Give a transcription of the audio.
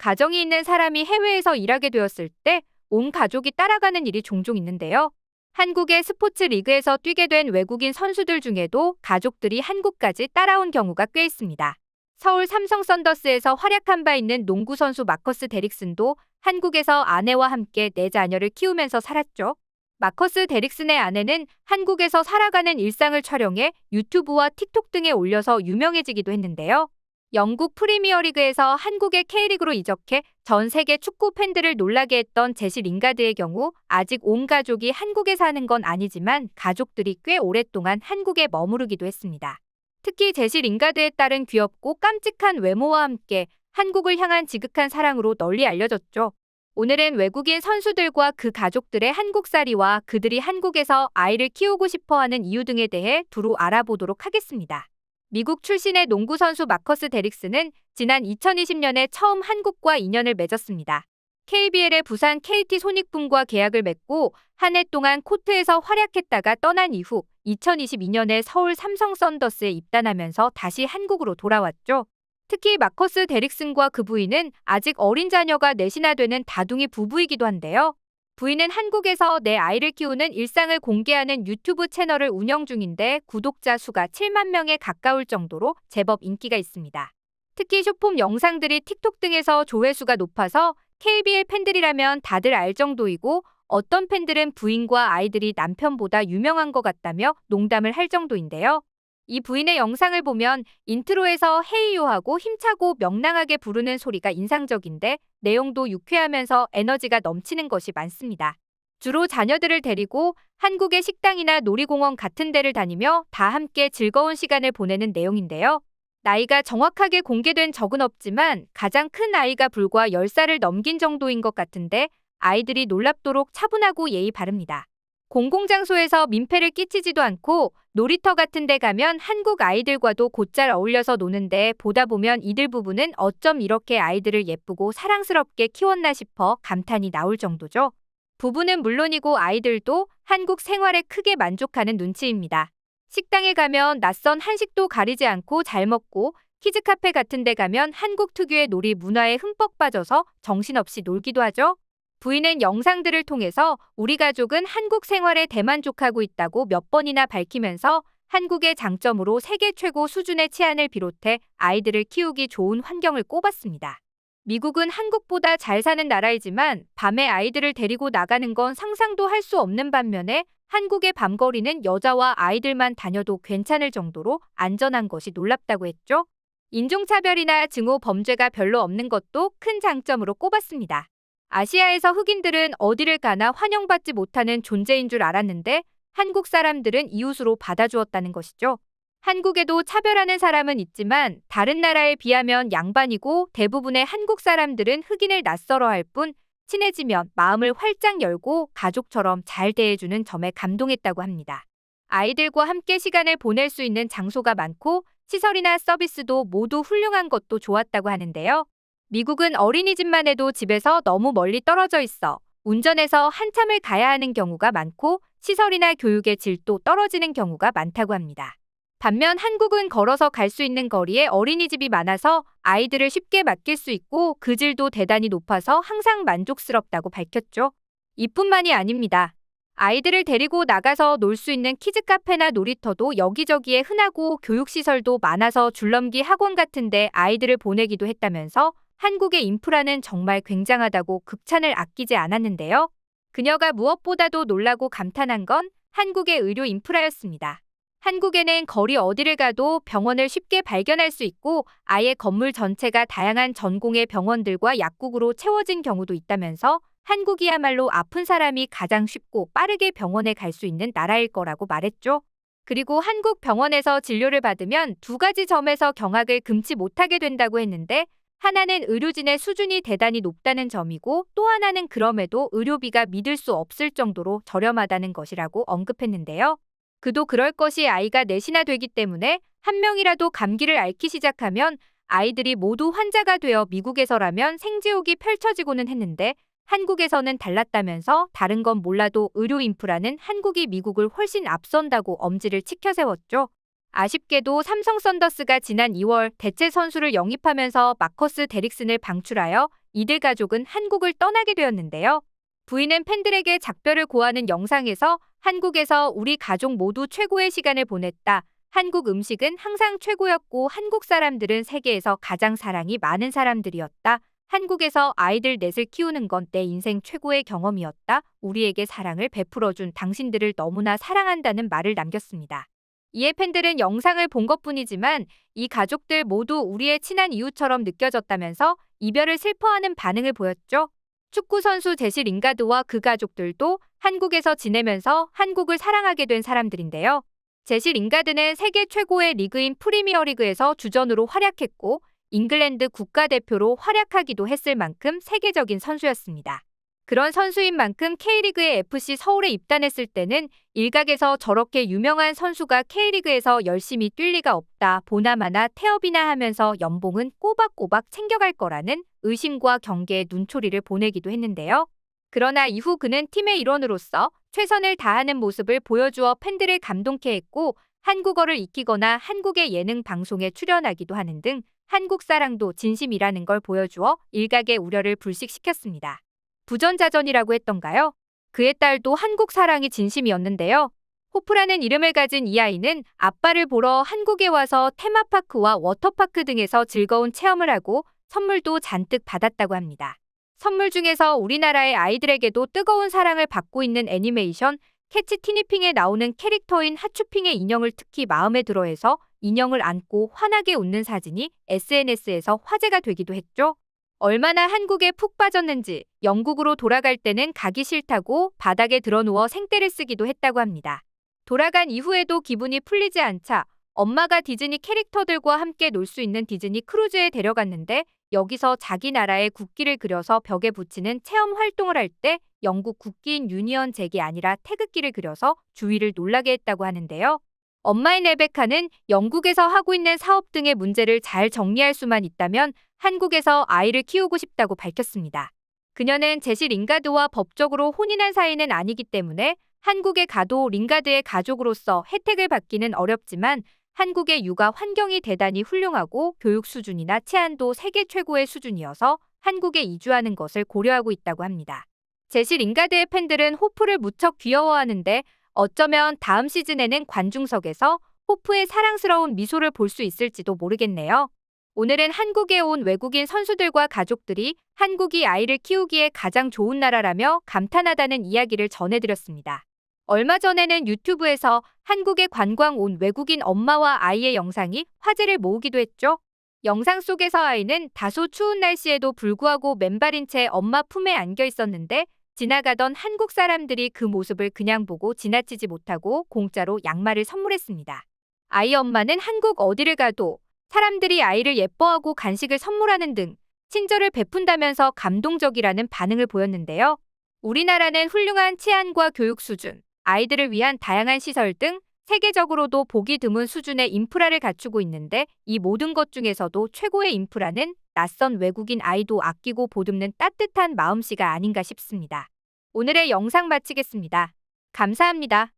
가정이 있는 사람이 해외에서 일하게 되었을 때 온 가족이 따라가는 일이 종종 있는데요. 한국의 스포츠 리그에서 뛰게 된 외국인 선수들 중에도 가족들이 한국까지 따라온 경우가 꽤 있습니다. 서울 삼성 썬더스에서 활약한 바 있는 농구 선수 마커스 데릭슨도 한국에서 아내와 함께 네 자녀를 키우면서 살았죠. 마커스 데릭슨의 아내는 한국에서 살아가는 일상을 촬영해 유튜브와 틱톡 등에 올려서 유명해지기도 했는데요. 영국 프리미어리그에서 한국의 K리그로 이적해 전 세계 축구 팬들을 놀라게 했던 제시 링가드의 경우 아직 온 가족이 한국에 사는 건 아니지만 가족들이 꽤 오랫동안 한국에 머무르기도 했습니다. 특히 제시 링가드의 딸은 귀엽고 깜찍한 외모와 함께 한국을 향한 지극한 사랑으로 널리 알려졌죠. 오늘은 외국인 선수들과 그 가족들의 한국살이와 그들이 한국에서 아이를 키우고 싶어하는 이유 등에 대해 두루 알아보도록 하겠습니다. 미국 출신의 농구 선수 마커스 데릭슨은 지난 2020년에 처음 한국과 인연을 맺었습니다. KBL의 부산 KT 손익분과 계약을 맺고 한 해 동안 코트에서 활약했다가 떠난 이후 2022년에 서울 삼성 썬더스에 입단하면서 다시 한국으로 돌아왔죠. 특히 마커스 데릭슨과 그 부인은 아직 어린 자녀가 넷이나 되는 다둥이 부부이기도 한데요. 부인은 한국에서 내 아이를 키우는 일상을 공개하는 유튜브 채널을 운영 중인데 구독자 수가 7만 명에 가까울 정도로 제법 인기가 있습니다. 특히 쇼폼 영상들이 틱톡 등에서 조회수가 높아서 KBL 팬들이라면 다들 알 정도이고 어떤 팬들은 부인과 아이들이 남편보다 유명한 것 같다며 농담을 할 정도인데요. 이 부인의 영상을 보면 인트로에서 헤이요 하고 힘차고 명랑하게 부르는 소리가 인상적인데 내용도 유쾌하면서 에너지가 넘치는 것이 많습니다. 주로 자녀들을 데리고 한국의 식당이나 놀이공원 같은 데를 다니며 다 함께 즐거운 시간을 보내는 내용인데요. 나이가 정확하게 공개된 적은 없지만 가장 큰 아이가 불과 10살을 넘긴 정도인 것 같은데 아이들이 놀랍도록 차분하고 예의 바릅니다. 공공장소에서 민폐를 끼치지도 않고 놀이터 같은 데 가면 한국 아이들과도 곧잘 어울려서 노는데 보다 보면 이들 부부는 어쩜 이렇게 아이들을 예쁘고 사랑스럽게 키웠나 싶어 감탄이 나올 정도죠. 부부는 물론이고 아이들도 한국 생활에 크게 만족하는 눈치입니다. 식당에 가면 낯선 한식도 가리지 않고 잘 먹고 키즈카페 같은 데 가면 한국 특유의 놀이 문화에 흠뻑 빠져서 정신없이 놀기도 하죠. 부인은 영상들을 통해서 우리 가족은 한국 생활에 대만족하고 있다고 몇 번이나 밝히면서 한국의 장점으로 세계 최고 수준의 치안을 비롯해 아이들을 키우기 좋은 환경을 꼽았습니다. 미국은 한국보다 잘 사는 나라이지만 밤에 아이들을 데리고 나가는 건 상상도 할 수 없는 반면에 한국의 밤거리는 여자와 아이들만 다녀도 괜찮을 정도로 안전한 것이 놀랍다고 했죠. 인종차별이나 증오 범죄가 별로 없는 것도 큰 장점으로 꼽았습니다. 아시아에서 흑인들은 어디를 가나 환영받지 못하는 존재인 줄 알았는데 한국 사람들은 이웃으로 받아주었다는 것이죠. 한국에도 차별하는 사람은 있지만 다른 나라에 비하면 양반이고 대부분의 한국 사람들은 흑인을 낯설어할 뿐 친해지면 마음을 활짝 열고 가족처럼 잘 대해주는 점에 감동했다고 합니다. 아이들과 함께 시간을 보낼 수 있는 장소가 많고 시설이나 서비스도 모두 훌륭한 것도 좋았다고 하는데요. 미국은 어린이집만 해도 집에서 너무 멀리 떨어져 있어 운전해서 한참을 가야 하는 경우가 많고 시설이나 교육의 질도 떨어지는 경우가 많다고 합니다. 반면 한국은 걸어서 갈 수 있는 거리에 어린이집이 많아서 아이들을 쉽게 맡길 수 있고 그 질도 대단히 높아서 항상 만족스럽다고 밝혔죠. 이뿐만이 아닙니다. 아이들을 데리고 나가서 놀 수 있는 키즈카페나 놀이터도 여기저기에 흔하고 교육시설도 많아서 줄넘기 학원 같은데 아이들을 보내기도 했다면서 한국의 인프라는 정말 굉장하다고 극찬을 아끼지 않았는데요. 그녀가 무엇보다도 놀라고 감탄한 건 한국의 의료 인프라였습니다. 한국에는 거리 어디를 가도 병원을 쉽게 발견할 수 있고 아예 건물 전체가 다양한 전공의 병원들과 약국으로 채워진 경우도 있다면서 한국이야말로 아픈 사람이 가장 쉽고 빠르게 병원에 갈 수 있는 나라일 거라고 말했죠. 그리고 한국 병원에서 진료를 받으면 두 가지 점에서 경악을 금치 못하게 된다고 했는데 하나는 의료진의 수준이 대단히 높다는 점이고 또 하나는 그럼에도 의료비가 믿을 수 없을 정도로 저렴하다는 것이라고 언급했는데요. 그도 그럴 것이 아이가 넷이나 되기 때문에 한 명이라도 감기를 앓기 시작하면 아이들이 모두 환자가 되어 미국에서라면 생지옥이 펼쳐지고는 했는데 한국에서는 달랐다면서 다른 건 몰라도 의료 인프라는 한국이 미국을 훨씬 앞선다고 엄지를 치켜 세웠죠. 아쉽게도 삼성 썬더스가 지난 2월 대체 선수를 영입하면서 마커스 데릭슨을 방출하여 이들 가족은 한국을 떠나게 되었는데요. 부인은 팬들에게 작별을 고하는 영상에서 한국에서 우리 가족 모두 최고의 시간을 보냈다. 한국 음식은 항상 최고였고 한국 사람들은 세계에서 가장 사랑이 많은 사람들이었다. 한국에서 아이들 넷을 키우는 건 내 인생 최고의 경험이었다. 우리에게 사랑을 베풀어준 당신들을 너무나 사랑한다는 말을 남겼습니다. 이에 팬들은 영상을 본 것뿐이지만 이 가족들 모두 우리의 친한 이웃처럼 느껴졌다면서 이별을 슬퍼하는 반응을 보였죠. 축구선수 제시 링가드와 그 가족들도 한국에서 지내면서 한국을 사랑하게 된 사람들인데요. 제시 링가드는 세계 최고의 리그인 프리미어리그에서 주전으로 활약했고 잉글랜드 국가대표로 활약하기도 했을 만큼 세계적인 선수였습니다. 그런 선수인 만큼 K리그의 FC 서울에 입단했을 때는 일각에서 저렇게 유명한 선수가 K리그에서 열심히 뛸 리가 없다. 보나마나 태업이나 하면서 연봉은 꼬박꼬박 챙겨갈 거라는 의심과 경계의 눈초리를 보내기도 했는데요. 그러나 이후 그는 팀의 일원으로서 최선을 다하는 모습을 보여주어 팬들을 감동케 했고 한국어를 익히거나 한국의 예능 방송에 출연하기도 하는 등 한국 사랑도 진심이라는 걸 보여주어 일각의 우려를 불식시켰습니다. 부전자전이라고 했던가요? 그의 딸도 한국 사랑이 진심이었는데요. 호프라는 이름을 가진 이 아이는 아빠를 보러 한국에 와서 테마파크와 워터파크 등에서 즐거운 체험을 하고 선물도 잔뜩 받았다고 합니다. 선물 중에서 우리나라의 아이들에게도 뜨거운 사랑을 받고 있는 애니메이션 캐치 티니핑에 나오는 캐릭터인 하츄핑의 인형을 특히 마음에 들어해서 인형을 안고 환하게 웃는 사진이 SNS에서 화제가 되기도 했죠. 얼마나 한국에 푹 빠졌는지 영국으로 돌아갈 때는 가기 싫다고 바닥에 드러누워 생떼를 쓰기도 했다고 합니다. 돌아간 이후에도 기분이 풀리지 않자 엄마가 디즈니 캐릭터들과 함께 놀 수 있는 디즈니 크루즈에 데려갔는데 여기서 자기 나라의 국기를 그려서 벽에 붙이는 체험 활동을 할 때 영국 국기인 유니언 잭이 아니라 태극기를 그려서 주위를 놀라게 했다고 하는데요. 엄마인 레베카는 영국에서 하고 있는 사업 등의 문제를 잘 정리할 수만 있다면 한국에서 아이를 키우고 싶다고 밝혔습니다. 그녀는 제시 링가드와 법적으로 혼인한 사이는 아니기 때문에 한국에 가도 링가드의 가족으로서 혜택을 받기는 어렵지만 한국의 육아 환경이 대단히 훌륭하고 교육 수준이나 치안도 세계 최고의 수준이어서 한국에 이주하는 것을 고려하고 있다고 합니다. 제시 링가드의 팬들은 호프를 무척 귀여워하는데 어쩌면 다음 시즌에는 관중석에서 호프의 사랑스러운 미소를 볼 수 있을지도 모르겠네요. 오늘은 한국에 온 외국인 선수들과 가족들이 한국이 아이를 키우기에 가장 좋은 나라라며 감탄하다는 이야기를 전해드렸습니다. 얼마 전에는 유튜브에서 한국에 관광 온 외국인 엄마와 아이의 영상이 화제를 모으기도 했죠. 영상 속에서 아이는 다소 추운 날씨에도 불구하고 맨발인 채 엄마 품에 안겨 있었는데 지나가던 한국 사람들이 그 모습을 그냥 보고 지나치지 못하고 공짜로 양말을 선물했습니다. 아이 엄마는 한국 어디를 가도 사람들이 아이를 예뻐하고 간식을 선물하는 등 친절을 베푼다면서 감동적이라는 반응을 보였는데요. 우리나라는 훌륭한 치안과 교육 수준, 아이들을 위한 다양한 시설 등 세계적으로도 보기 드문 수준의 인프라를 갖추고 있는데 이 모든 것 중에서도 최고의 인프라는 낯선 외국인 아이도 아끼고 보듬는 따뜻한 마음씨가 아닌가 싶습니다. 오늘의 영상 마치겠습니다. 감사합니다.